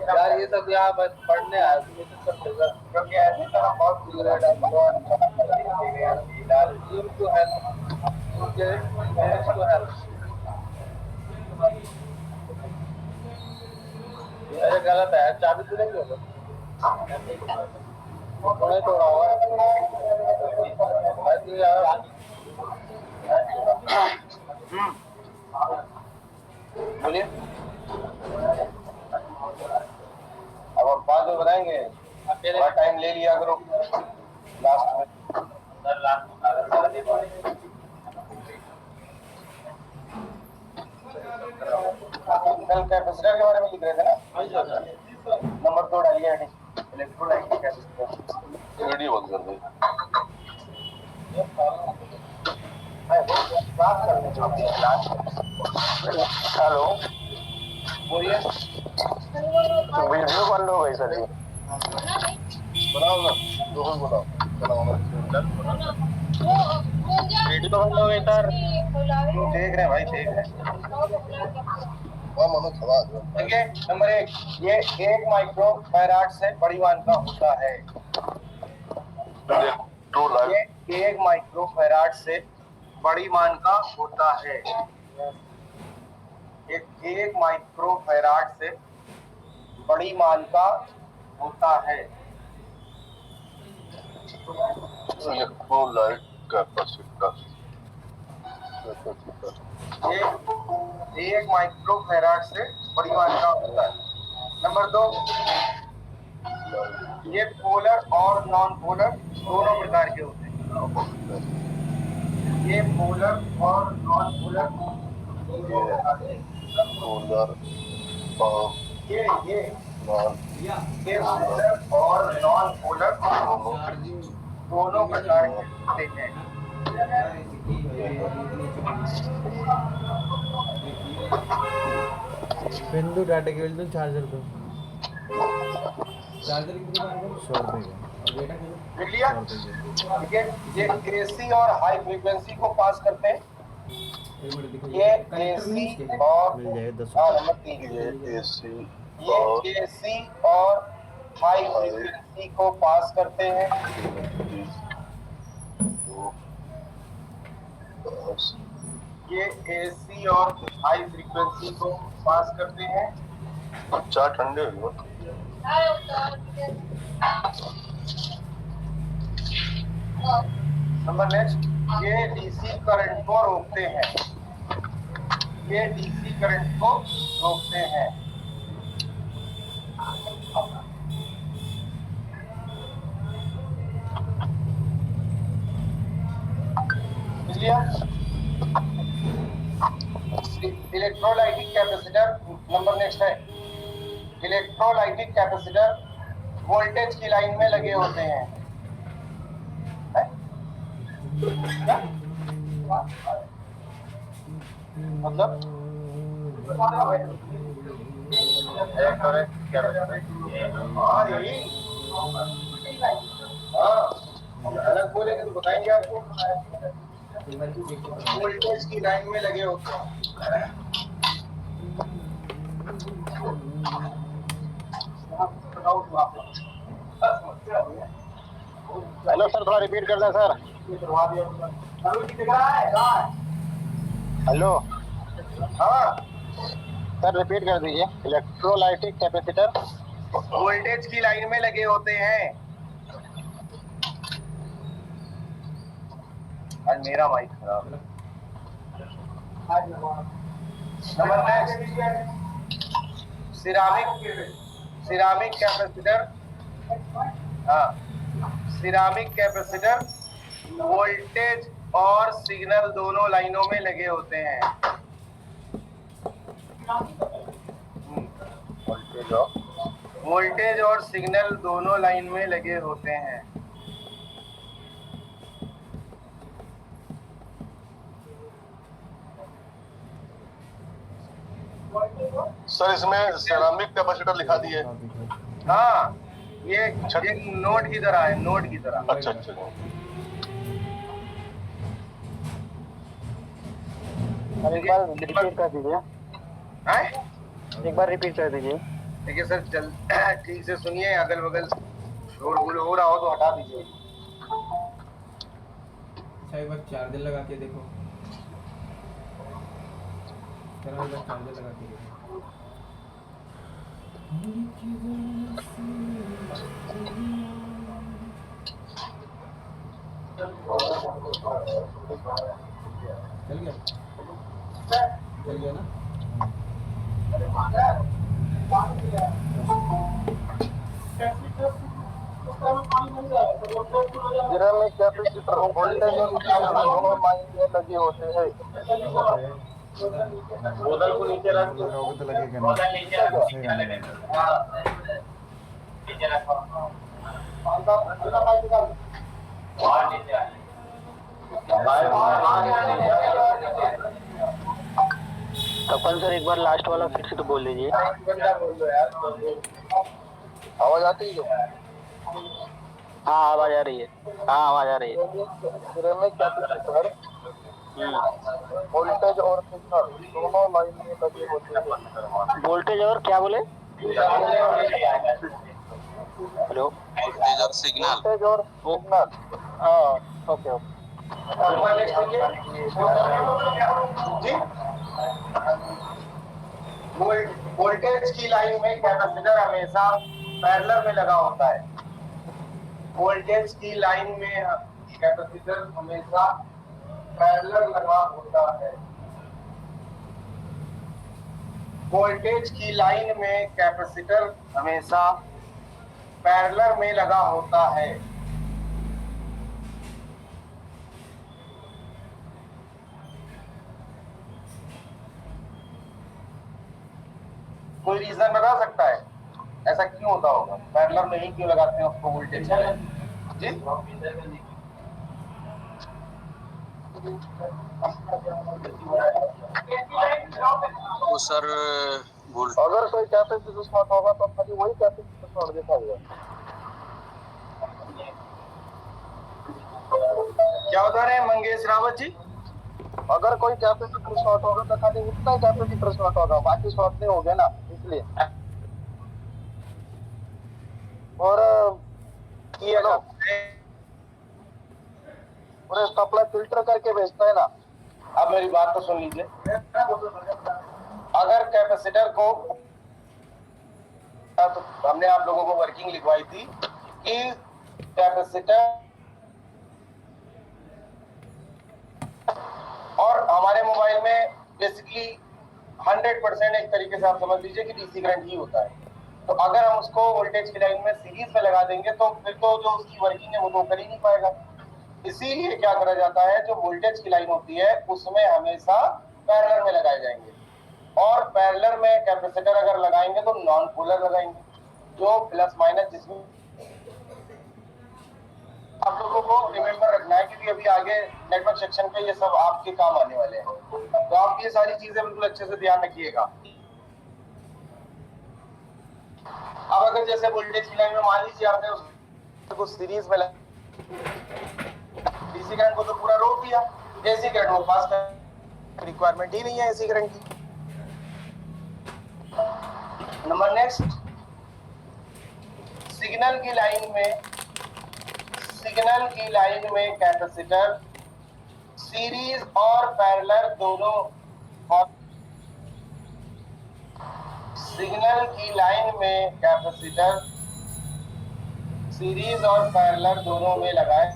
यार ये सब यहाँ बस पढ़ने आया तो क्योंकि ऐसी तरह बहुत अरे गलत है, चाबी तो नहीं होगा थोड़ा हुआ बोलिए। अब हम बाद में बनाएंगे, थोड़ा टाइम ले लिया करो लास्ट में। कल कैपेसिटर के बारे में लिख रहे थे ना, नंबर 2 डालिए। इलेक्ट्रोलाइटिक कैपेसिटर वीडियो बंद कर दे। हेलो बोलिए। वीडियो बंद हो गई सर जी। बनाओ ना, दोनों बनाओ। वीडियो बंद हो गई सर। देख रहे हैं भाई, देख रहे हैं। ठीक है, नंबर 1, ये 1 माइक्रो फैराड से बड़ी मान का होता है। ये 1 माइक्रो फैराड से बड़ी मान का होता है। 1 माइक्रो फैराड से बड़ी मान का होता है। इलेक्ट्रोलाइट कैपेसिटर 1 माइक्रो फैराड से बड़ी मान का होता है। नंबर 2, ये पोलर और नॉन पोलर दोनों प्रकार के होते हैं। ये पोलर और नॉन पोलर पोलर और ये पोलर और नॉन पोलर दोनों प्रकार के होते हैं। बिंदु डाटा केबल चार्जर दो। चार्जर कितने का है? 100 रुपए का। ये एसी और हाई फ्रीक्वेंसी को पास करते हैं। ये एसी और मिल जाएगा 10 नंबर 3, ये एसी और हाई फ्रीक्वेंसी को पास करते हैं। ये एसी और हाई फ्रीक्वेंसी को पास करते हैं। अच्छा ठंडे हो। नंबर नेक्स्ट, ये डीसी करंट को रोकते हैं। ये डीसी करंट को रोकते हैं। इलेक्ट्रोलाइटिक कैपेसिटर नंबर नेक्स्ट है। इलेक्ट्रोलाइटिक कैपेसिटर वोल्टेज की लाइन में लगे होते हैं। मतलब अलग बोलेंगे तो बताएंगे आपको। वोल्टेज की लाइन में लगे होते हैं। हेलो सर, थोड़ा रिपीट कर दें सर। हेलो, हाँ सर रिपीट कर दीजिए। इलेक्ट्रोलाइटिक कैपेसिटर वोल्टेज की लाइन में लगे होते हैं। आज मेरा माइक खराब है। Number next, ceramic capacitor. हाँ, सिरामिक कैपेसिटर वोल्टेज और सिग्नल दोनों लाइनों में लगे होते हैं। वोल्टेज और सिग्नल दोनों लाइन में लगे होते हैं। सर इसमें सेरामिक कैपेसिटर लिखा दिए। हाँ, ये एक नोट की तरह है, नोट की तरह। अच्छा अच्छा। एक बार रिपीट कर दीजिए। हैं? एक बार रिपीट कर दीजिए। देखिए सर, ठीक से सुनिए, अगल बगल शोरगुल हो रहा हो तो हटा दीजिए। अच्छा एक बार चार्जर लगा के देखो। चलो एक बार चार्जर लगा के देखो। चल गया? चल गया ना? जिरह में कैपेसिटर वोल्टेज और दोनों लाइन में लगे होते हैं। बोतल को नीचे रख दो। लगाओगे तो लगेगा बोतल नहीं। नीचे रखो। घुसेगा नहीं। नीचे रखो। बाहर नीचे आ। कपन सर एक बार लास्ट वाला फिर से तो बोल दीजिए। बोल दो यार। आवाज आती है? हाँ आवाज आ रही है। हाँ आवाज आ रही है। जिरह में कैपेसिटर वोल्टेज और सिग्नल दोनों लाइन में लगे होते हैं। वोल्टेज और क्या बोले? हेलो, वोल्टेज और सिग्नल। वोल्टेज और सिग्नल। हाँ ओके ओके। वोल्टेज की लाइन में कैपेसिटर हमेशा पैरेलल में लगा होता है। वोल्टेज की लाइन में कैपेसिटर हमेशा पैरेलल लगा होता है। वोल्टेज की लाइन में कैपेसिटर हमेशा पैरेलल में लगा होता है। कोई रीजन बता सकता है ऐसा क्यों होता होगा? पैरेलल में ही क्यों लगाते हैं उसको वोल्टेज जी? तो सर अगर कोई कैपेसिटर शॉर्ट होगा तो खाली वही कैपेसिटर शॉर्ट दिखाएगा। क्या बता रहे हैं मंगेश रावत जी? अगर कोई कैपेसिटर शॉर्ट होगा तो खाली उतना कैपेसिटर शॉर्ट होगा, बाकी शॉर्ट नहीं होगा ना, इसलिए। और ये लो, पूरे सप्लाई फिल्टर करके भेजता है ना। अब मेरी बात तो सुन लीजिए। अगर कैपेसिटर को, तो हमने आप लोगों को वर्किंग लिखवाई थी कि कैपेसिटर और हमारे मोबाइल में बेसिकली 100% एक तरीके से आप समझ लीजिए कि डीसी करंट ही होता है। तो अगर हम उसको वोल्टेज की लाइन में सीरीज में लगा देंगे तो फिर तो जो उसकी वर्किंग है वो तो कर ही नहीं पाएगा। इसीलिए क्या करा जाता है, जो वोल्टेज की लाइन होती है उसमें हमेशा पैरेलल में लगाए जाएंगे, और पैरेलल में कैपेसिटर अगर लगाएंगे तो नॉन पोलर लगाएंगे, जो प्लस माइनस, जिसमें आप लोगों को रिमेम्बर रखना है क्योंकि अभी आगे नेटवर्क सेक्शन पे ये सब आपके काम आने वाले हैं। तो आप ये सारी चीजें बिल्कुल अच्छे से ध्यान रखिएगा। अब अगर जैसे वोल्टेज की लाइन में मान लीजिए आपने उसको सीरीज में डीसी करंट को तो पूरा रोक दिया, एसी करंट वो पास कर, रिक्वायरमेंट ही नहीं है एसी करंट की। नंबर नेक्स्ट, सिग्नल की लाइन में कैपेसिटर सीरीज और पैरेलल दोनों, और सिग्नल की लाइन में कैपेसिटर सीरीज और पैरेलल दोनों में लगाए।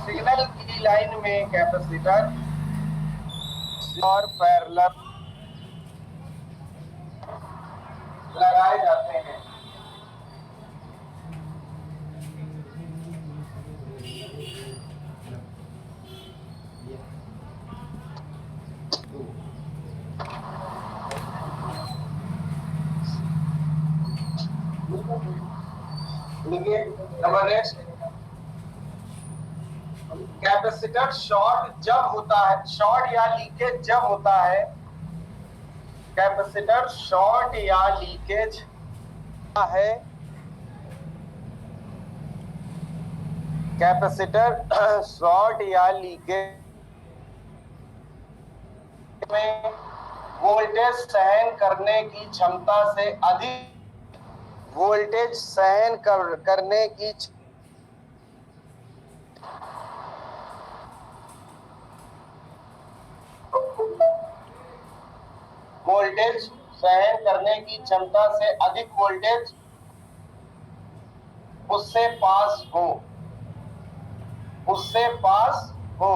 सिग्नल की लाइन में कैपेसिटर और पैरेलल लगाए जाते हैं। चलिए नंबर नेक्स्ट, कैपेसिटर शॉर्ट जब होता है, शॉर्ट या लीकेज जब होता है, कैपेसिटर शॉर्ट या लीकेज है, कैपेसिटर शॉर्ट या लीकेज में वोल्टेज सहन करने की क्षमता से अधिक, वोल्टेज सहन करने की वोल्टेज सहन करने की क्षमता से अधिक वोल्टेज उससे पास हो, उससे पास हो।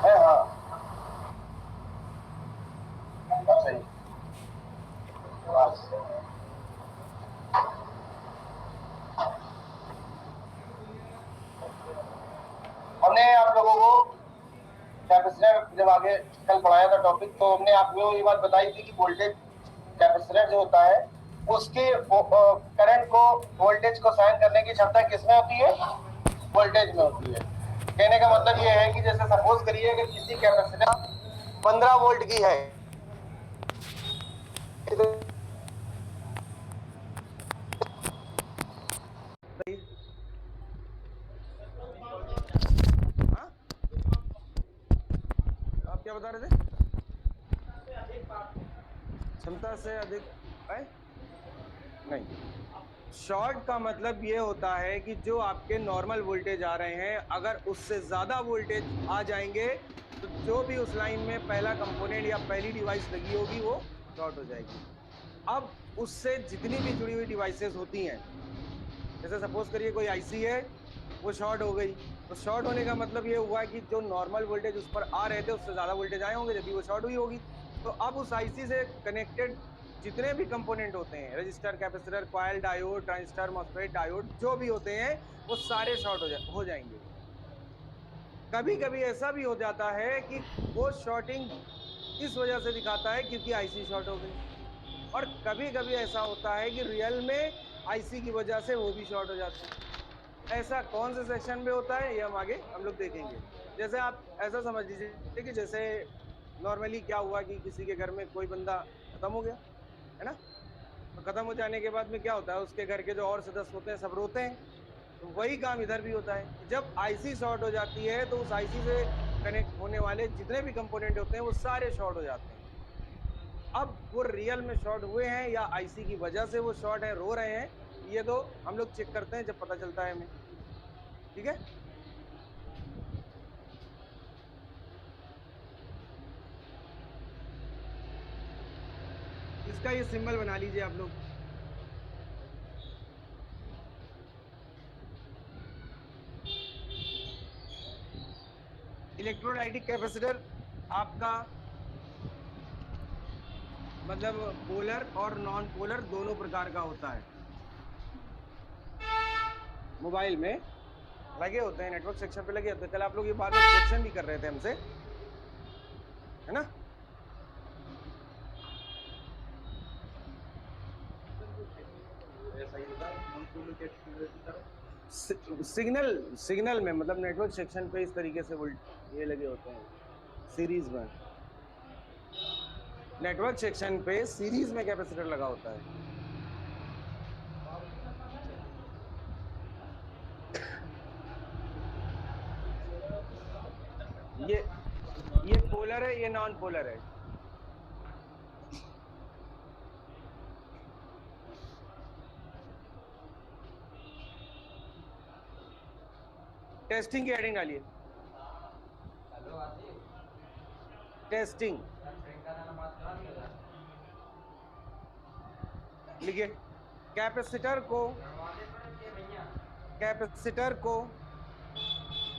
है हाँ, सही बस। हमने आप लोगों को कैपेसिटर जब आगे कल पढ़ाया था टॉपिक, तो हमने आपको ये बात बताई थी कि वोल्टेज कैपेसिटर जो होता है उसके करंट को, वोल्टेज को सहन करने की क्षमता किसमें होती है, वोल्टेज में होती है। कहने का मतलब ये है कि जैसे सपोज करिए कि किसी कैपेसिटर 15 वोल्ट की है, आप क्या बता रहे थे? क्षमता से अधिक है? नहीं, शॉर्ट का मतलब ये होता है कि जो आपके नॉर्मल वोल्टेज आ रहे हैं, अगर उससे ज़्यादा वोल्टेज आ जाएंगे तो जो भी उस लाइन में पहला कंपोनेंट या पहली डिवाइस लगी होगी वो शॉर्ट हो जाएगी। अब उससे जितनी भी जुड़ी हुई डिवाइसेस होती हैं, जैसे सपोज करिए कोई आईसी है, वो शॉर्ट हो गई, तो शॉर्ट होने का मतलब ये हुआ कि जो नॉर्मल वोल्टेज उस पर आ रहे थे उससे ज़्यादा वोल्टेज आए होंगे, जब भी वो शॉर्ट हुई होगी। तो अब उस आईसी से कनेक्टेड जितने भी कंपोनेंट होते हैं, register, capacitor, coil, diode, transistor, MOSFET, diode, जो भी होते हैं वो सारे शॉर्ट हो जाएंगे। कभी कभी ऐसा भी हो जाता है कि वो शॉर्टिंग इस वजह से दिखाता है क्योंकि आईसी शॉर्ट हो गई, और कभी कभी ऐसा होता है कि रियल में आईसी की वजह से वो भी शॉर्ट हो जाते हैं। ऐसा कौन से सेक्शन में होता है ये हम आगे हम लोग देखेंगे। जैसे आप ऐसा समझ लीजिए कि जैसे नॉर्मली क्या हुआ कि किसी के घर में कोई बंदा खत्म हो गया है ना, तो खत्म हो जाने के बाद में क्या होता है, उसके घर के जो और सदस्य होते हैं सब रोते हैं। तो वही काम इधर भी होता है, जब आईसी शॉर्ट हो जाती है तो उस आईसी से कनेक्ट होने वाले जितने भी कंपोनेंट होते हैं वो सारे शॉर्ट हो जाते हैं। अब वो रियल में शॉर्ट हुए हैं या आईसी की वजह से वो शॉर्ट है, रो रहे हैं, ये तो हम लोग चेक करते हैं जब पता चलता है हमें। ठीक है, इसका ये सिंबल बना लीजिए आप लोग। इलेक्ट्रोलाइटिक कैपेसिटर आपका मतलब पोलर और नॉन पोलर दोनों प्रकार का होता है। मोबाइल में लगे होते हैं, नेटवर्क सेक्शन पे लगे होते हैं। कल आप लोग ये बात में क्वेश्चन भी कर रहे थे हमसे, है ना। सिग्नल में मतलब नेटवर्क सेक्शन पे इस तरीके से ये लगे होते हैं सीरीज में, नेटवर्क सेक्शन पे सीरीज में कैपेसिटर लगा होता है। ये पोलर है, ये नॉन पोलर है। टेस्टिंग की हेडिंग डालिए, टेस्टिंग लिखिए। कैपेसिटर को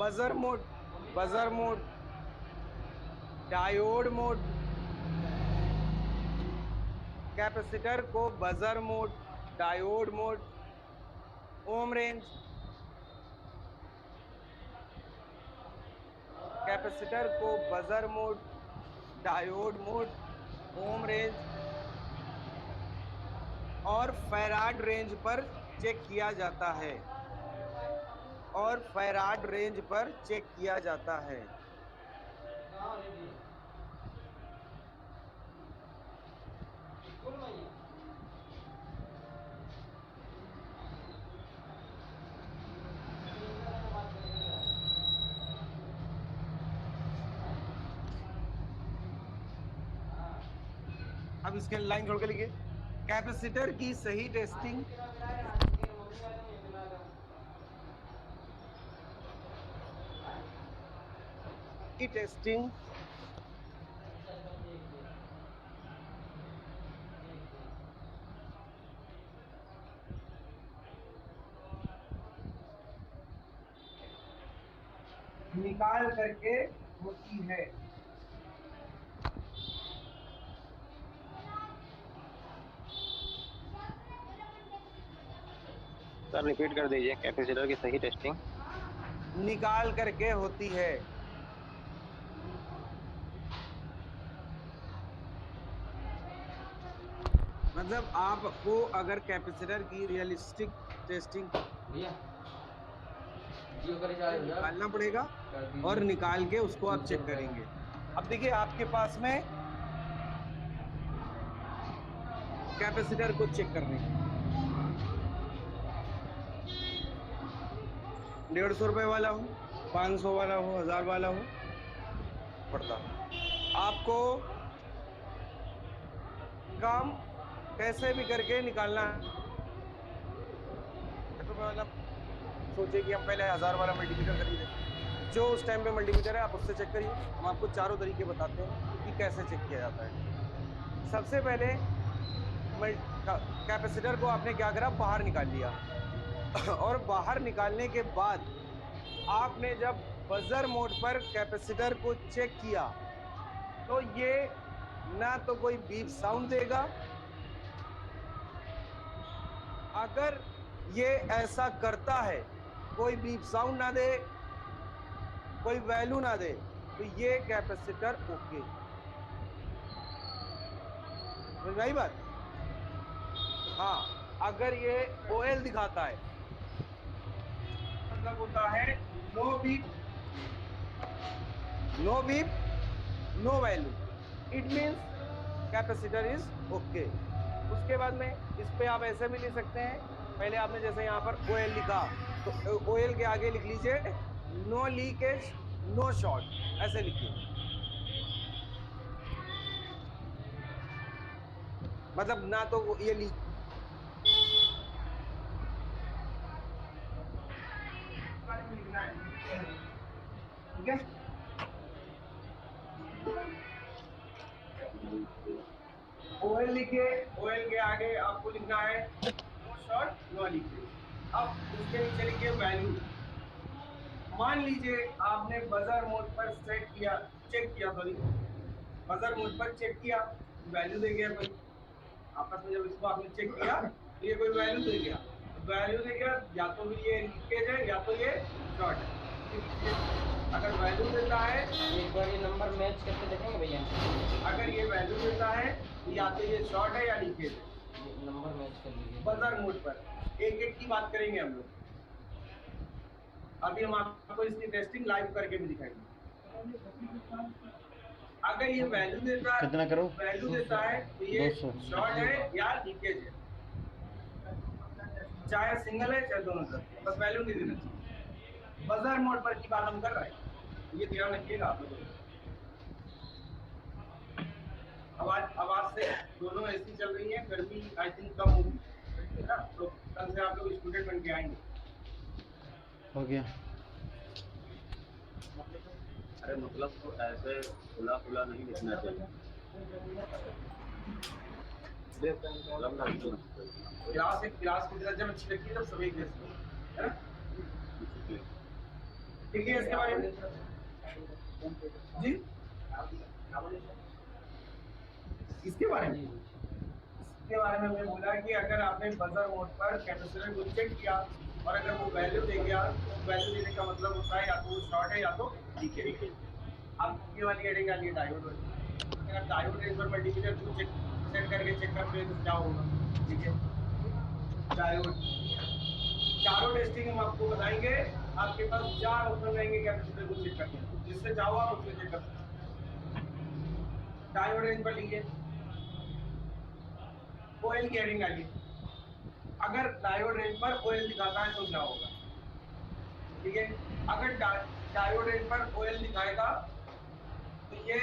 buzzer mode, diode mode, capacitor को buzzer mode, diode mode, ohm range, capacitor को buzzer mode, diode mode, ohm range और फैराड रेंज पर चेक किया जाता है, और फैराड रेंज पर चेक किया जाता है। अब इसके लाइन छोड़ के लिखिए, कैपेसिटर की सही टेस्टिंग की टेस्टिंग निकाल करके होती है। सर रिपीट कर दीजिए, कैपेसिटर की सही टेस्टिंग निकाल करके होती है। मतलब आपको अगर कैपेसिटर की रियलिस्टिक टेस्टिंग निकालना पड़ेगा और निकाल के उसको आप चेक करेंगे। अब देखिए आपके पास में कैपेसिटर को चेक करने के 150 रुपए वाला हो, 500 वाला हो, 1000 वाला हो, पड़ता आपको काम कैसे भी करके निकालना है। वाला सोचिए कि हम पहले 1000 वाला मल्टीमीटर खरीदे, जो उस टाइम पे मल्टीमीटर है आप उससे चेक करिए। हम आपको चारों तरीके बताते हैं कि कैसे चेक किया जाता है। सबसे पहले कैपेसिटर को आपने क्या करा, बाहर निकाल लिया और बाहर निकालने के बाद आपने जब बजर मोड पर कैपेसिटर को चेक किया तो ये ना तो कोई बीप साउंड देगा, अगर ये ऐसा करता है कोई बीप साउंड ना दे, कोई वैल्यू ना दे, तो ये कैपेसिटर ओके। समझ में आई बात? हाँ, अगर ये OL दिखाता है मतलब होता है no beep, no beep, no value, it means capacitor is okay. उसके बाद में इस पे आप ऐसे भी लिख सकते हैं, पहले आपने जैसे यहाँ पर OL लिखा तो OL के आगे लिख लीजिए नो लीकेज नो शॉर्ट, ऐसे लिखिए। मतलब ना तो ये लीक, ठीक है। OL लिखिए, OL के आगे आपको लिखना है नो शॉर्ट नो लीकेज। अब उसके नीचे लिखिए वैल्यू। मान लीजिए आपने बजर मोड पर सेट किया, चेक किया, सॉरी बजर मोड पर चेक किया, वैल्यू दे गया भाई। आपस में जब इसको आपने चेक किया तो ये कोई वैल्यू दे गया, वैल्यू दे गया, या तो भी ये लीकेज है या तो ये शॉर्ट है। अगर वैल्यू देता है, एक बार ये नंबर मैच करके देखेंगे भैया, अगर ये वैल्यू देता है तो या तो ये शॉर्ट है या लीकेज है। ये नंबर मैच कर लीजिए। बजर मोड पर एक एक की बात करेंगे हम लोग। अभी हम आपको इसकी टेस्टिंग लाइव करके भी दिखाएंगे। अगर ये वैल्यू देता है, कितना करो? वैल्यू देता है तो ये 200 शॉर्ट है या लीकेज है, चाहे सिंगल है चाहे दोनों तरफ, बस वैल्यू नहीं देना चाहिए। बजर मोड पर की बात हम कर रहे हैं, ये ध्यान रखिएगा आप लोग। आवाज से दोनों ऐसी चल रही है, गर्मी आई थिंक कम होगी, तो कल से आप लोग स्टूडेंट बन के आएंगे। हो गया। अरे मतलब तो ऐसे खुला खुला नहीं लिखना चाहिए। क्लास एक क्लास की तरह जब अच्छी लगती है तब सब एक जैसे, है ना? ठीक है, इसके बारे में जी, इसके बारे में मैं बोला कि अगर आपने बजर मोड पर कैपेसिटर को चेक किया और अगर वो वैल्यू दे गया, वैल्यू देने का मतलब होता है या तो वो शॉर्ट है या तो लीकेज। अब ये वाली हेडिंग आ रही है डायोड वाली। अगर डायोड रेंज पर मल्टीमीटर टू चेक सेट करके चेक करते हैं तो क्या होगा? ठीक है, डायोड चारों टेस्टिंग हम आपको बताएंगे। आपके पास 4 ऑप्शन रहेंगे कैपेसिटर को चेक करने के, जिससे चाहो आप उससे चेक कर सकते हैं। डायोड रेंज पर लीजिए, ओएल की हेडिंग आइए। अगर डायोड रेंज पर ओएल दिखाता है तो क्या होगा? ठीक है, अगर डायोड रेंज पर ओएल दिखाएगा तो ये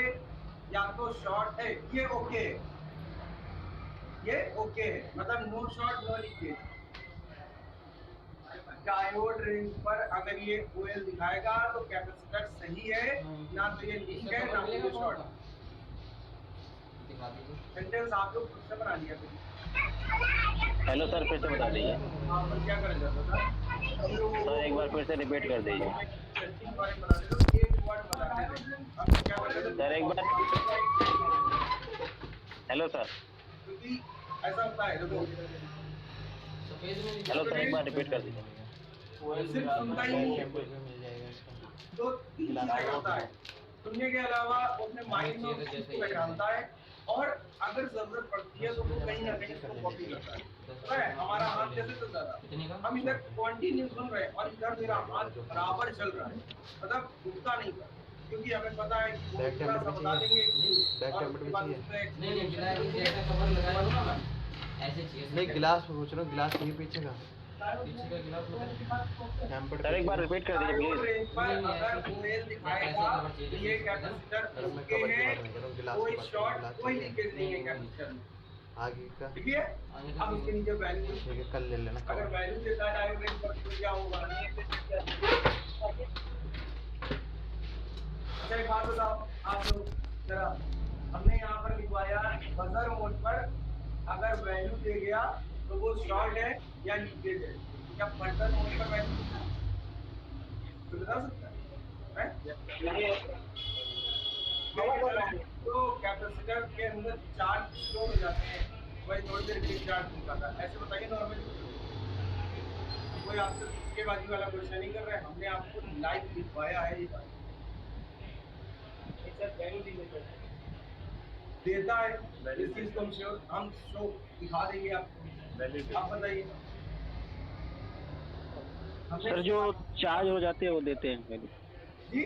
या तो शॉर्ट है, ये ओके है, ये ओके है, मतलब no short no leakage. Diode range पर अगर ये ओएल दिखाएगा तो कैपेसिटर सही है, ना तो ये लीक है ना तो ये शॉर्ट। दिखा दीजिए। सेंटेंस आप लोग खुद से बना लिया फिर। हेलो सर, फिर से बता दीजिए हाँ, पर क्या करें जाता था हम लोग सर, एक बार फिर से रिपीट कर दीजिए टेस्टिंग बारे में बता दे तो एक वर्ड बताते हैं हम क्या करें सर, एक बार। हेलो सर, क्योंकि ऐसा होता है देखो, सफेद में हेलो सर, एक बार रिपीट कर दीजिए। सिर्फ सुनता ही नहीं है कोई, तो तीन चीजें करता है। सुनने के अलावा वो अपने माइंड में उस चीज को बैठाता है, और अगर जरूरत पड़ती है तो वो कहीं ना कहीं उसको कॉपी करता है। तो है हमारा हाथ कैसे चलता था, हम इधर कंटिन्यू सुन रहे हैं और इधर मेरा हाथ बराबर चल रहा है, मतलब रुकता नहीं था, क्योंकि हमें पता है कि वो इतना सा बता देंगे और उसके बाद उसमें नहीं गिलास जैसा कवर लगाया होगा ना, ऐसे चाहिए। नहीं गिलास पूछ रहा हूँ, गिलास ये पीछे का पीछे का गिलास होता सर, एक बार रिपीट कर दीजिए डायोड प्लीज। रेंज पर अगर ओएल दिखाएगा तो ये कैपेसिटर ओके है, कोई शॉर्ट कोई लीकेज नहीं है कैपेसिटर में। आगे का। ठीक है, अब इसके नीचे वैल्यू, ठीक है, कल ले लेना। अगर वैल्यू देता है डायोड रेंज पर तो क्या होगा? अच्छा एक बात बताओ आप लोग जरा, हमने यहाँ पर लिखवाया बजर मोड पर अगर वैल्यू दे गया तो वो शॉर्ट है या लीकेज है। क्या बजर मोड पर वैल्यू तो बता सकता है? तो कैपेसिटर के अंदर चार्ज स्टोर हो जाते हैं, वही थोड़ी देर के लिए चार्ज हो जाता है। ऐसे बताइए नॉर्मली, कोई आपसे तुक्केबाजी वाला क्वेश्चन नहीं कर रहे हैं, हमने आपको लाइव लिखवाया है ये बात। देता है इस चीज को हम शो दिखा देंगे आपको, आप बताइए। सर, जो चार्ज हो जाते हैं वो देते हैं वैल्यू, जी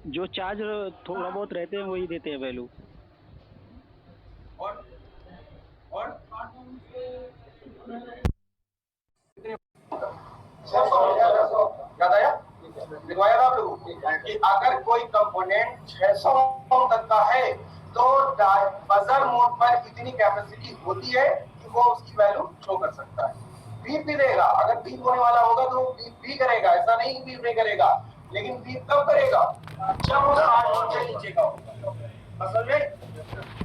जो चार्ज थोड़ा बहुत रहते हैं वही देते हैं वैल्यू। और याद आया? लिखवाया था आप लोगों को कि अगर कोई कंपोनेंट 600 ओम तक का है तो बजर मोड पर इतनी कैपेसिटी होती है कि वो उसकी वैल्यू शो कर सकता है। बीप भी देगा, अगर बीप होने वाला होगा तो बीप भी करेगा, ऐसा नहीं कि बीप नहीं करेगा, लेकिन बीप कब करेगा? जब वो 60 ओम से नीचे का होगा, समझ में?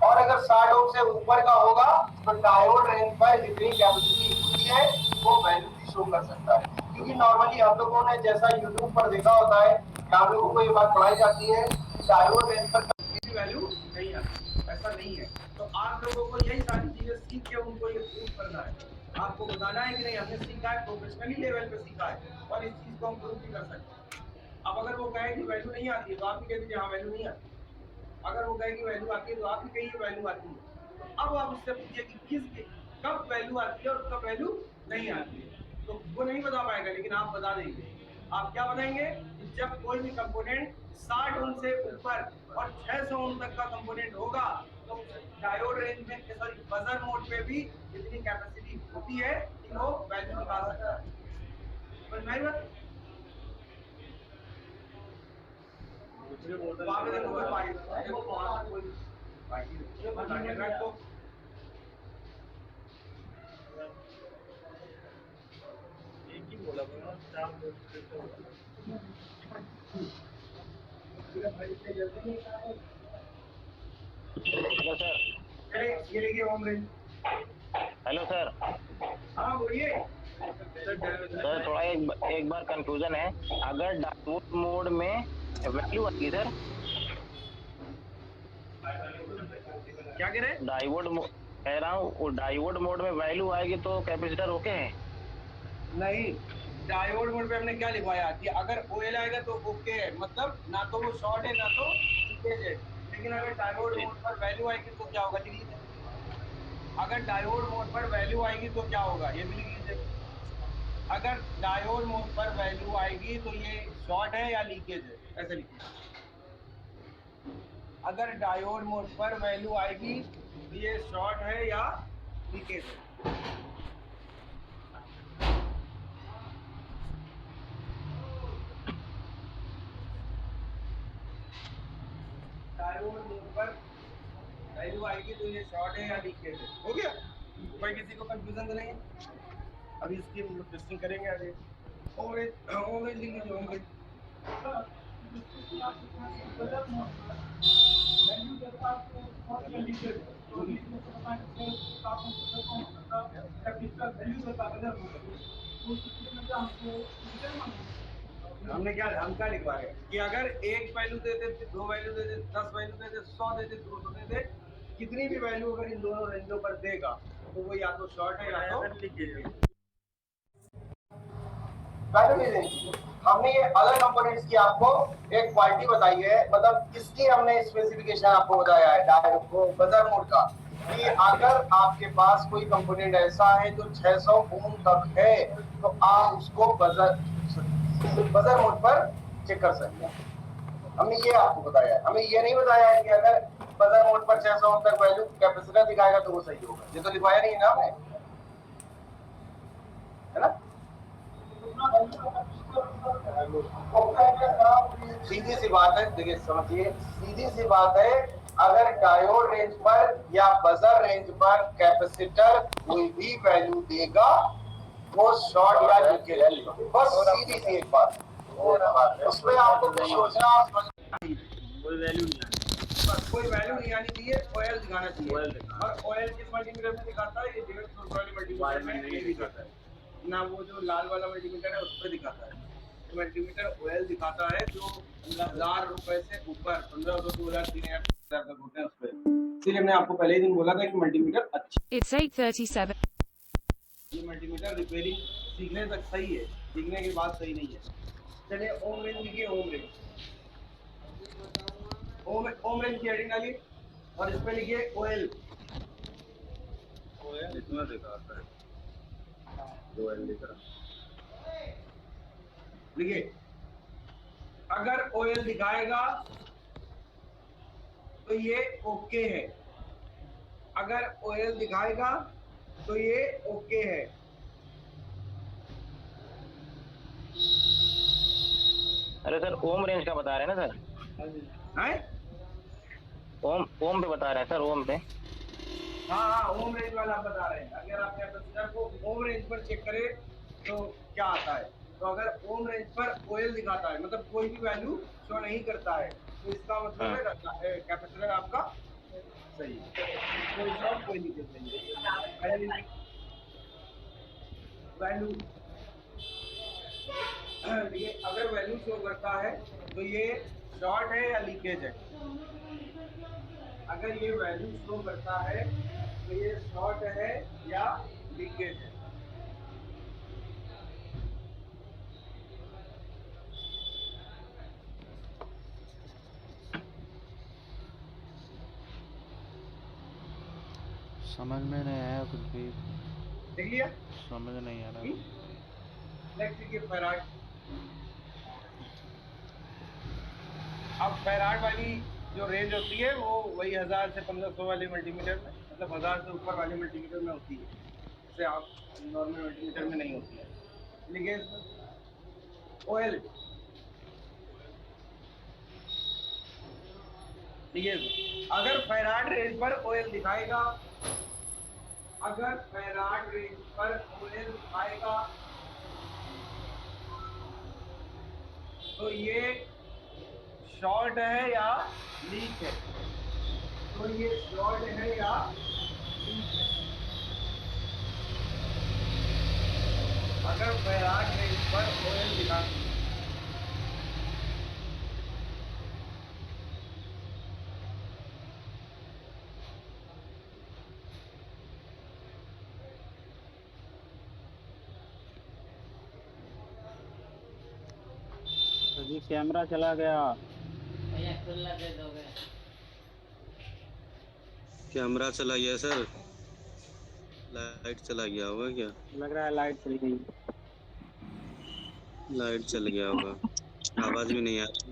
और अगर 60 ओम से ऊपर का होगा तो डायोड रेंज पर इतनी कैपेसिटी होती है वो वैल्यू भी शो कर सकता है। क्योंकि नॉर्मली हम लोगों ने जैसा यूट्यूब पर देखा होता है, आप लोगों को ये बात पढ़ाई जाती है डायोड रेंज पर की वैल्यू नहीं आती, ऐसा नहीं है। तो आप लोगों को यही सारी चीजें सीख के उनको ये प्रूव करना है, आपको बताना है कि नहीं हमने सीखा है, प्रोफेशनली लेवल पे सीखा है और इस चीज को हम प्रूव भी कर सकते हैं। अब अगर वो कहे कि वैल्यू नहीं आती है तो आप भी कह दीजिए हाँ वैल्यू नहीं आती। अगर वो कहे कि वैल्यू आती है तो आप भी कहिए वैल्यू आती है। तो अब आप उससे पूछिए कि कब वैल्यू आती है और कब वैल्यू नहीं आती है, तो वो नहीं बता पाएगा, लेकिन आप बता देंगे। आप क्या बताएंगे? जब कोई भी कंपोनेंट 60 ओम से ऊपर और 600 ओम तक का कंपोनेंट होगा तो डायोड रेंज में सॉरी बजर मोड पे भी इतनी कैपेसिटी होती है कि वो वैल्यू निकाल सकता है। समझ में आई बात? वहाँ पे देखो कोई पाइप, देखो वहाँ पे कोई पाइप तो एक ही बोला था ना, चार हेलो सर। ये देखिए ओम रेंज। Hello sir. हाँ बोलिए सर, थोड़ा एक बार कंफ्यूजन है। अगर डायोड मोड में वैल्यू आती है सर, क्या कह रहे हैं? कह रहा हूँ डायोड मोड में वैल्यू आएगी तो कैपेसिटर ओके है? नहीं, डायोड मोड पे हमने क्या लिखवाया कि अगर ओएल आएगा तो ओके है, मतलब ना तो वो शॉर्ट है ना तो लीकेज है। लेकिन अगर डायोड मोड पर वैल्यू आएगी तो क्या होगा, लिख लीजिए। अगर डायोड मोड पर वैल्यू आएगी तो क्या होगा, ये भी लिख लीजिए। अगर डायोड मोड पर वैल्यू आएगी तो ये शॉर्ट है या लीकेज है, ऐसे लिखिए। अगर डायोड मोड पर वैल्यू आएगी तो ये शॉर्ट है या लीकेज है। डायोड मोड पर वैल्यू आएगी तो ये शॉर्ट है या लीकेज है। हो गया, कोई किसी को कंफ्यूजन तो नहीं है? अभी इसकी टेस्टिंग करेंगे आगे। ओवरेज लिख लीजिए, ओवरेज। हम क्या लिखवा रहे हैं कि अगर एक वैल्यू दे दे, 2 वैल्यू दे दे, 10 वैल्यू दे दे, 100 दे दे, 200 दे दे, कितनी भी वैल्यू अगर इन दोनों रेंजों पर देगा तो वो या तो शॉर्ट है या तो लीकेज है। हमने ये अलग कंपोनेंट्स की आपको एक क्वालिटी बताई है, मतलब इसकी हमने स्पेसिफिकेशन आपको बताया है डायोड बजर मोड का, कि अगर आपके पास कोई कंपोनेंट ऐसा है जो 600 ओम तक है तो आप उसको बजर मोड पर चेक कर सकते हैं। हमने ये आपको बताया है, हमें ये नहीं बताया है कि अगर बजर मोड पर 600 ओम तक वैल्यू कैपेसिटर दिखाएगा तो वो सही होगा। ये तो दिखाया नहीं है ना हमने, है ना? सीधी सी बात है, देखिए समझिए, सीधी सी बात है, अगर डायोड रेंज पर या बजर रेंज पर कैपेसिटर कोई भी वैल्यू देगा वो शॉर्ट या लीकेज है। बस सीधी सी एक बात, उसमें आपको कुछ सोचना कोई वैल्यू नहीं आनी, बस कोई वैल्यू नहीं आनी चाहिए, ऑयल दिखाना चाहिए। और ऑयल किस मल्टीमीटर में दिखाता है, ये 150 वाली मल्टीमीटर में नहीं दिखाता है ना, वो जो लाल वाला मल्टीमीटर है उस पर दिखाता है। मल्टीमीटर ऑयल दिखाता है जो 15,000 रुपए से ऊपर, 1500, 2000, 3000 तक होते हैं उस पर। इसलिए हमने आपको पहले ही दिन बोला था कि मल्टीमीटर अच्छा, It's 8:37. ये मल्टीमीटर रिपेयरिंग सीखने तक सही है, सीखने के बाद सही नहीं है। चलिए ओम रेंज लिखिए, ओम रेंज, ओम रेंज की हेडिंग डालिए और इस पे लिखिए ऑयल। इसमें दिखाता है जो एल लिख रहा देखिए, अगर ऑयल दिखाएगा तो ये ओके है, अगर ऑयल दिखाएगा तो ये ओके है। अरे सर ओम रेंज का बता रहे हैं ना सर, हैं? ओम पे बता रहे हैं सर, ओम पे। हाँ, ओम रेंज वाला बता रहे हैं। अगर आप कैपेसिटर को ओम रेंज पर चेक करें तो क्या आता है, तो अगर ओम रेंज पर ऑयल दिखाता है मतलब कोई भी वैल्यू शो नहीं करता है तो इसका मतलब है कैपेसिटर आपका सही है, कोई शॉर्ट कोई लीकेज नहीं है। वैल्यू ये अगर वैल्यू शो करता है तो ये शॉर्ट है या लीकेज है। अगर ये वैल्यू शो करता है तो ये शॉर्ट है या लीकेज है। समझ में नहीं आया कुछ भी, देख लिया, समझ नहीं आ रहा। इलेक्ट्रिक के फैराड, अब फैराड वाली जो रेंज होती है वो वही 1000 से 1500 वाले मल्टीमीटर में, मतलब 1000 से ऊपर वाले मल्टीमीटर में होती है, जैसे आप नॉर्मल मल्टीमीटर में नहीं होती है। लेकिन ऑयल देखिए, अगर फैराड रेंज पर ऑयल दिखाएगा, अगर फैराड रेंज पर ऑयल दिखाएगा तो ये शॉर्ट है या लीक है, तो ये शॉर्ट है या लीक है। अगर फैराड रेंज पर ऑयल दिखा, कैमरा चला गया। भैया खुला दे दोगे? कैमरा चला गया सर। लाइट चला गया होगा क्या? लग रहा है लाइट चली गई। लाइट चल गया होगा। आवाज भी नहीं आ रही।